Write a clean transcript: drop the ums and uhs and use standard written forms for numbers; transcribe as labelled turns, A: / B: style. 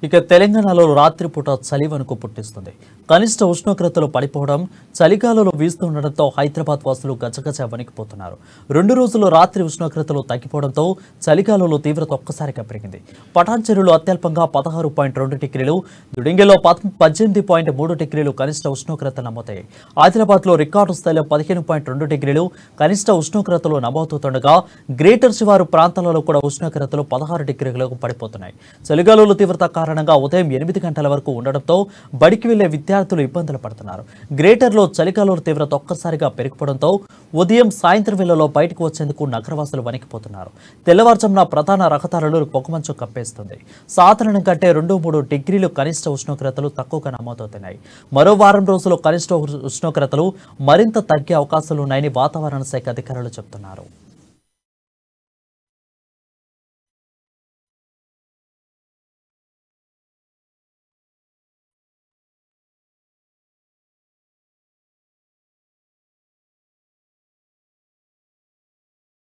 A: ఇక తెలంగాణలో రాత్రిపూట చలి వణుకు పుట్టిస్తుంది. కనిష్ట ఉష్ణోగ్రతలు పడిపోవడం, చలిగాలులు వీస్తుండటంతో హైదరాబాద్ వాసులు గజగజ వణికిపోతున్నారు. 2 రోజులు రాత్రి ఉష్ణోగ్రతలు తగ్గిపోవడంతో చలిగాలుల తీవ్రత ఒక్కసారిగా పెరిగింది. పటాన్చెరులో అత్యల్పంగా 16.2 డిగ్రీలు, దుడింగెలో 18.3 డిగ్రీలు కనిష్ట ఉష్ణోగ్రతలు నమోదయ్యాయి. ఆదిలాబాద్లో రికార్డు స్థాయిలో 15.2 డిగ్రీలు కనిష్ట ఉష్ణోగ్రతలు నమోదవుతుండగా గ్రేటర్ శివారు ప్రాంతాలలో కూడా ఉష్ణోగ్రతలు 16 డిగ్రీలకు పడిపోతున్నాయి. చలిగాలుల తీవ్రత కారణంగా ఉదయం 8 గంటల వరకు ఉండడంతో బడికి వెళ్లే విద్యార్థులు ఇబ్బందులు పడుతున్నారు. గ్రేటర్లో చలిగాలుల తీవ్రత ఒక్కసారిగా పెరిగిపోవడంతో ఉదయం సాయంత్రం వేళలో బయటకు వచ్చేందుకు నగరవాసులు వణికిపోతున్నారు. తెల్లవారుజామున ప్రధాన రహదారులు పొగమంచు కప్పేస్తుంది. సాధారణం కంటే 2-3 డిగ్రీలు కనిష్ట ఉష్ణోగ్రతలు తక్కువగా నమోదవుతున్నాయి. మరో వారం రోజులు కనిష్ట ఉష్ణోగ్రతలు మరింత తగ్గే అవకాశాలున్నాయని వాతావరణ శాఖ అధికారులు చెబుతున్నారు.